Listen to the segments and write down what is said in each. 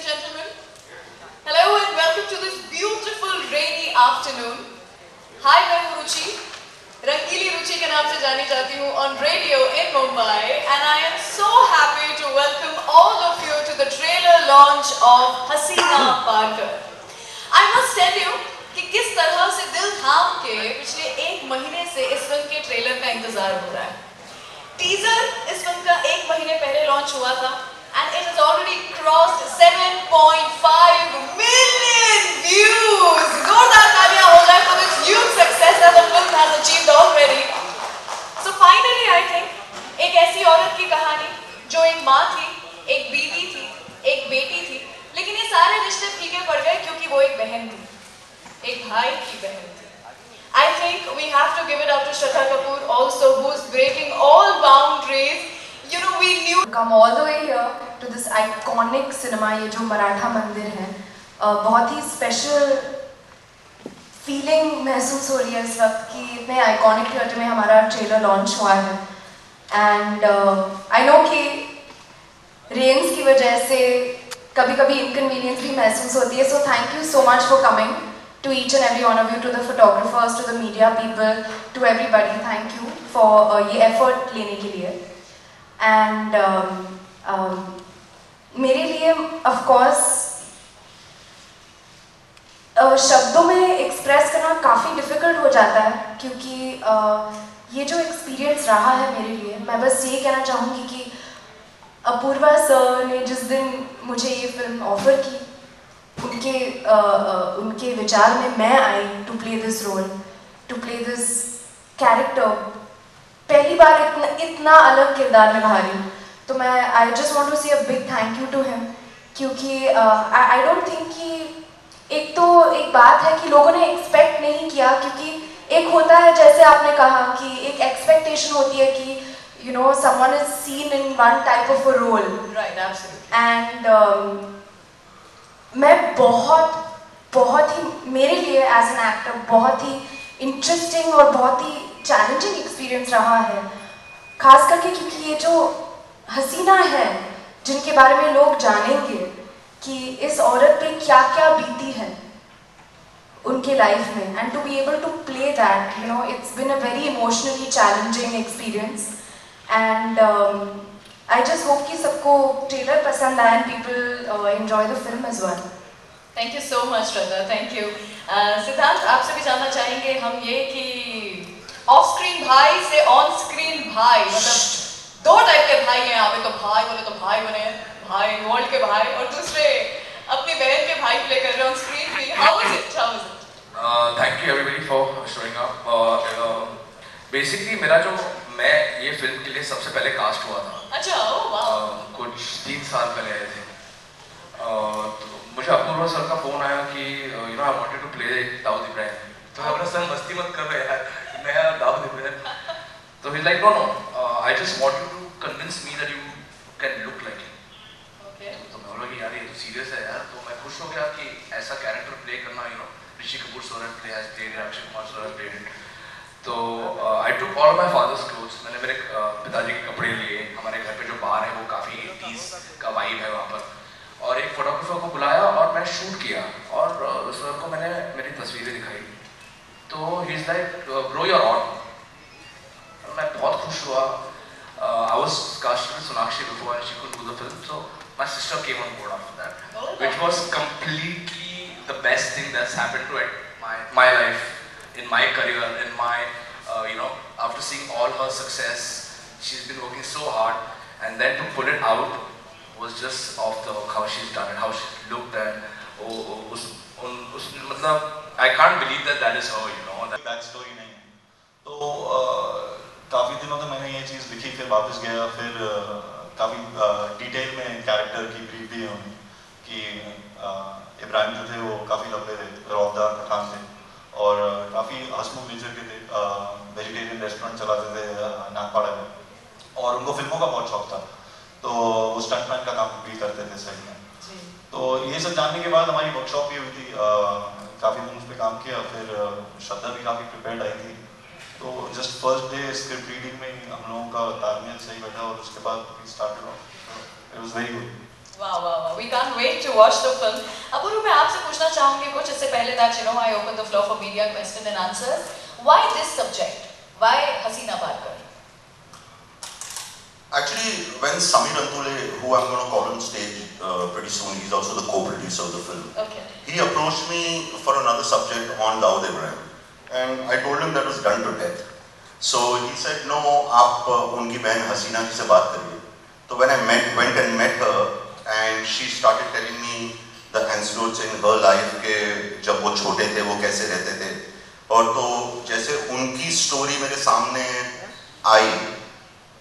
and gentlemen. Hello and welcome to this beautiful rainy afternoon. Hi, मैं हूँ रुचि, रंगीली रुचि के नाम से जानी जाती हूँ on radio in Mumbai, and I am so happy to welcome all of you to the trailer launch of Hasina Parkar. I must tell you कि किस तरह से दिल थाम के पिछले एक महीने से इस फिल्म के ट्रेलर का इंतजार हो रहा है। टीजर इस फिल्म का एक महीने पहले लॉन्च हुआ था and it has already crossed 7.5 million views. जोरदार तालियां हो जाए for this huge success that the film has achieved already. So finally, I think एक ऐसी औरत की कहानी जो एक माँ थी, एक बीवी थी, एक बेटी थी, लेकिन ये सारे रिश्ते फीके पड़ गए क्योंकि वो एक बहन थी, एक भाई की बहन थी. I think we have to give it up to Shraddha Kapoor also, who's breaking all boundaries. You know, we knew come all the way here to this iconic cinema, ये जो मराठा मंदिर है, बहुत ही special feeling महसूस हो रही है इस वक्त कि इतने iconic थिएटर में हमारा ट्रेलर लॉन्च हुआ है. And I know कि रेंज की वजह से कभी-कभी inconvenience भी महसूस होती है. So thank you so much for coming. To each and every one of you, to the photographers, to the media people, to everybody, thank you for ये effort लेने के लिए. And मेरे लिए of course शब्दों में एक्सप्रेस करना काफ़ी डिफ़िकल्ट हो जाता है क्योंकि ये जो एक्सपीरियंस रहा है मेरे लिए, मैं बस ये कहना चाहूँगी कि अपूर्वा सर ने जिस दिन मुझे ये फिल्म ऑफ़र की, उनके विचार में मैं I to play this role, to play this character. पहली बार इतना अलग किरदार निभा रही हूँ, तो मैं आई just want to say a big thank you to him क्योंकि आई डोंट थिंक कि एक बात है कि लोगों ने एक्सपेक्ट नहीं किया क्योंकि एक होता है जैसे आपने कहा कि एक एक्सपेक्टेशन होती है कि you know someone is seen in one type of a role, right, absolutely. And मैं बहुत ही मेरे लिए एज एन एक्टर बहुत ही इंटरेस्टिंग और बहुत ही चैलेंजिंग एक्सपीरियंस रहा है, खास करके क्योंकि ये जो हसीना है जिनके बारे में लोग जानेंगे कि इस औरत पे क्या क्या बीती है उनके लाइफ में, and to be able to play that, you know, it's been a very emotionally challenging experience. And I just hope कि सबको ट्रेलर पसंद आए and people enjoy the film as well. Thank you so much, Shraddha. Thank you. सिद्धांत, आपसे भी जानना चाहेंगे हम ये कि ऑफ स्क्रीन भाई से ऑन स्क्रीन भाई, मतलब दो टाइप के भाई हैं. आप तो भाई बोले तो भाई बने, भाई वर्ल्ड के भाई, और दूसरे अपनी बहन के भाई प्ले कर रहे हैं ऑन स्क्रीन भी. How was it? How was it? Thank you everybody for showing up. Basically मेरा जो मैं ये फिल्म के लिए सबसे पहले कास्ट हुआ था. अच्छा, ओह वाह. कुछ 3 साल पहले आए थे. तो मुझे अपूर्वा सर का फोन आया कि you know I wanted to play Dawood Ibrahim. तो मैं अपना सर मस्ती मत कर रहे यार, मैं दाऊद इब्राहिम. तो he like no I just want you to convince me that you can look like him. Okay. तो मैं बोला कि यार ये तो सीरियस है यार. तो मैं खुश हो गया कि ऐसा कैरेक्टर प्ले करना, you know, Rishi Kapoor sir ने play has played, Akshay Kumar sir ने प्लेड इट. तो I took all my father's clothes. मैंने मेरे पिताजी के कपड़े लिए. हमारे घर पे जो बार है वो काफ़ी 80s का वाइब है वहाँ पर. और एक फोटोग्राफर को बुलाया और मैं शूट किया और सर को मैंने मेरी तस्वीरें दिखाई. तो he is like bro you're on. मैं बहुत खुश हुआ. I was casted with Sonakshi before and she could do the film. So my sister came on board after that, which was completely the best thing that's happened to my life, in my career, in my you know, after seeing all her success, she's been working so hard, and then to pull it out was just off the hook. How she's done it, how she looked, and मतलब I can't believe that that is her, you know. That back story नहीं है. तो काफ़ी दिनों तक मैंने ये चीज़ लिखी, फिर वापस गया, फिर काफ़ी डिटेल में कैरेक्टर की ब्रीफ दी उन्होंने कि इब्राहिम जो थे वो काफ़ी लंबे थे, रौबदार पठान थे और काफ़ी हंसमुख नेचर के थे. वेजिटेरियन रेस्टोरेंट चलाते थे नागपाड़ा में और उनको फिल्मों का बहुत शौक था. तो वो स्टंटमैन का काम भी करते थे सही में. तो ये सब जानने के बाद हमारी वर्कशॉप भी हुई थी. काफ़ी दिन उस पर काम किया. फिर श्रद्धा भी काफ़ी प्रिपेयर्ड आई थी. तो just first day script reading में हम लोगों का तालमेल सही बैठा और उसके बाद started. It was very good. Wow, wow, wow. we can't wait to watch the film. Apurva, मैं आपसे पूछना चाहूँगी कुछ इससे पहले that I open the floor for media question and answers. Why this subject? Why Hasina Parkar? Actually, when Samir Antule, who I'm going to call on stage pretty soon, he's also the co-producer of the film. Okay. He approached me for another subject on Dawood Ibrahim, and I told him that was done to death. So he said, no, आप उनकी बहन हसीना जी से बात करिए. So when I went and met her, and she started telling me the anecdotes in her life के जब वो छोटे थे वो कैसे रहते थे, और तो जैसे उनकी स्टोरी मेरे सामने आई,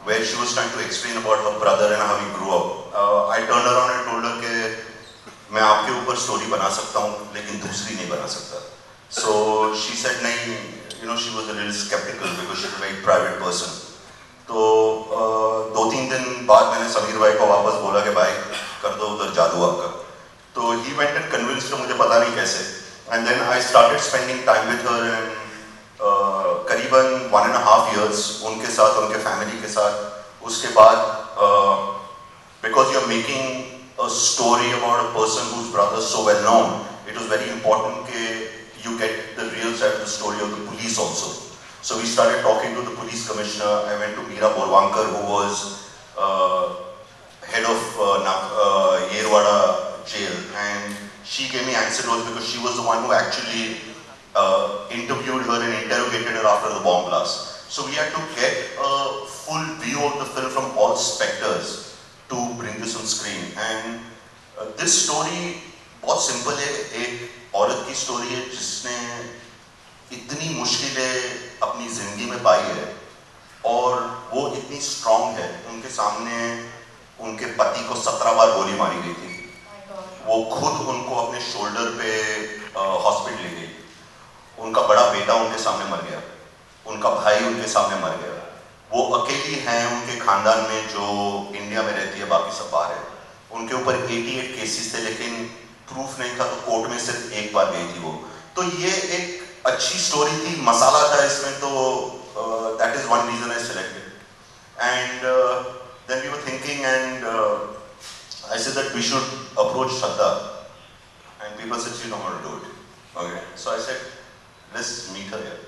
where she was trying to explain about her brother and how he grew up. I turned around and told her कि मैं आपके ऊपर स्टोरी बना सकता हूँ लेकिन दूसरी नहीं बना सकता. So she said नहीं, you know, she was a little skeptical because she's a very private person. तो 2-3 दिन बाद मैंने समीर भाई को वापस बोला कि भाई कर दो उधर जादू आपका. तो he went and convinced her, मुझे पता नहीं कैसे. And then I started spending time with her and करीबन 1.5 years उनके साथ, उनके फैमिली के साथ. उसके बाद because you're making a story about a person whose brother is so well known, it was very important that you get the real side of the story of the police also. So we started talking to the police commissioner. I went to Meera Borwankar, who was head of Yerwada jail, and she gave me anecdotes because she was the one who actually interviewed her and interrogated her after the bomb blast. So we had to get a full view of the film from all specters to bring this on screen. And this story बहुत simple है. एक औरत की story है जिसने इतनी मुश्किलें अपनी जिंदगी में पाई है और वो इतनी strong है. उनके सामने उनके पति को 17 बार गोली मारी गई थी. वो खुद उनको अपने शोल्डर पे हॉस्पिटल ले गई. उनका बड़ा बेटा उनके सामने मर गया, उनका भाई उनके सामने मर गया. वो अकेली हैं उनके खानदान में जो इंडिया में रहती है, बाकी सब बाहर है. उनके ऊपर 88 केसेस थे लेकिन प्रूफ नहीं था, तो कोर्ट में सिर्फ एक बार गई थी वो. तो ये एक अच्छी स्टोरी थी, मसाला था इसमें, तो that is one reason I selected. And then we were thinking and I said that we should approach Shraddha, and people said she don't want to do it. Okay, so I said let's meet her here.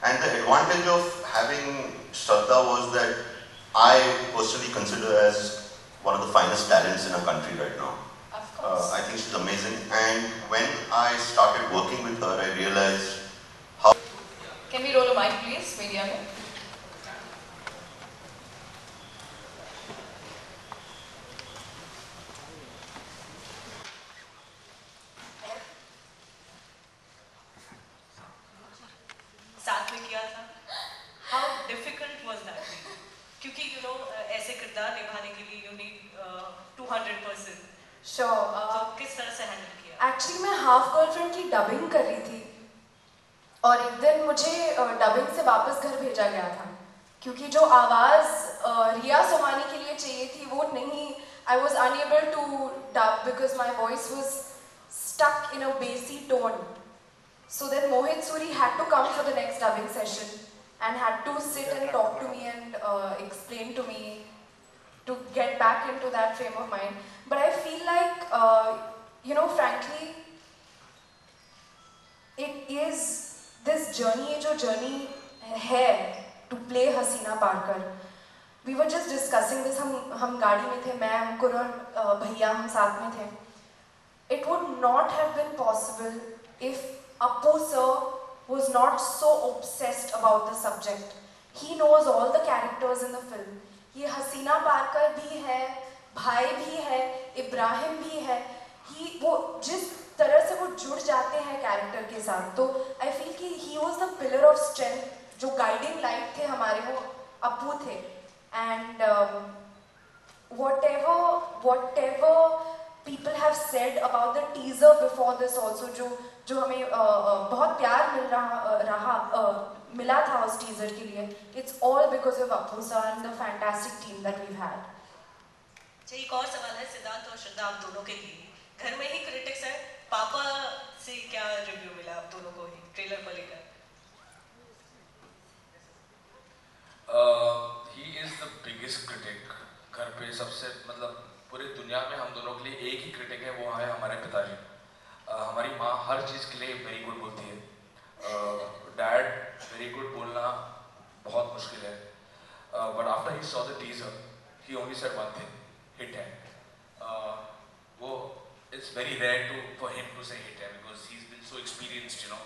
And the advantage of having Shraddha was that I personally consider her as one of the finest talents in our country right now. Of course. I think she's amazing. And when I started working with her, I realized how... Can we roll a mic please, media mein? साथ में किया था. How difficult was that? क्योंकि you know ऐसे किरदार निभाने के लिए you need 200%. Sure. तो किस तरह से हैंडल किया? एक्चुअली मैं हाफ गर्लफ्रेंड की डबिंग कर रही थी और एक दिन मुझे डबिंग से वापस घर भेजा गया था क्योंकि जो आवाज़ रिया सोमानी के लिए चाहिए थी वो नहीं. I was unable to dub because my voice was stuck in a bassy tone. So then Mohit Suri had to come for the next dubbing session and had to sit and talk to me and explain to me to get back into that frame of mind. But I feel like, you know, frankly, it is this journey, जो journey है to play Hasina Parkar. We were just discussing this. हम गाड़ी में थे, मैं, अंकुर और भैया हम साथ में थे. It would not have been possible if Appu sir was not so obsessed about the subject. He knows all the characters in the film. ये हसीना पारकर भी है, भाई भी है, इब्राहिम भी है. वो जिस तरह से वो जुड़ जाते हैं कैरेक्टर के साथ, तो I feel कि he was the pillar of strength. जो guiding light थे हमारे, वो अप्पू थे. And whatever people have said about the teaser before this also, जो हमें बहुत प्यार मिला था उस टीजर के लिए, it's all because of Appu sir and the fantastic team that we've had. एक और सवाल है सिद्धार्थ और श्रद्धा आप दोनों के लिए. घर में ही क्रिटिक्स है, पापा से क्या रिव्यू मिला आप दोनों को ही ट्रेलर को लेकर? He is the biggest critic. घर पे सबसे मतलब पूरे दुनिया में हम दोनों के लिए एक ही क्रिटिक है, वो है हमारे पिताजी। हमारी माँ हर चीज़ के लिए वेरी गुड बोलती है, डैड वेरी गुड बोलना बहुत मुश्किल है, but after he saw the teaser he only said one thing, hit है। वो it's very rare for him to say hit है because he's been so experienced, you know.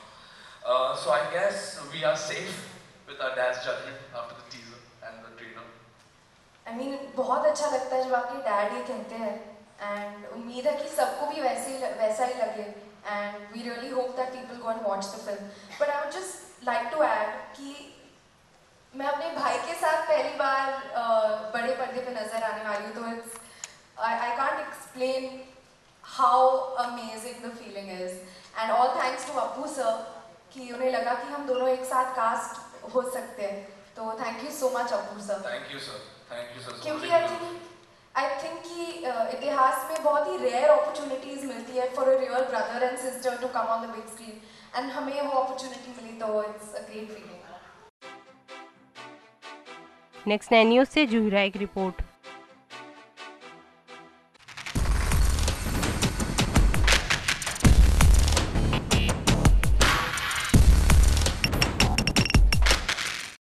So I guess we are safe with our dad's judgment after the teaser and the trailer. I mean, बहुत अच्छा लगता है जब आपके dad ये कहते हैं, and उम्मीद है कि सबको भी वैसा ही लगे, and we really hope that people go and watch the film. But I would just like to add कि मैं अपने भाई के साथ पहली बार बड़े पर्दे पे नजर आने वाली हूँ, तो I can't explain how amazing the feeling is, and all thanks to Appu sir कि उन्हें लगा कि हम दोनों एक साथ कास्ट हो सकते हैं, तो thank you so much Appu sir. Thank you sir. क्योंकि I think कि इतिहास में बहुत ही rare opportunities मिलती है for a real brother and sister to come on the big screen, and हमें वो opportunity मिली, तो it's a great feeling. Next 9 news से जुहिरा एक रिपोर्ट।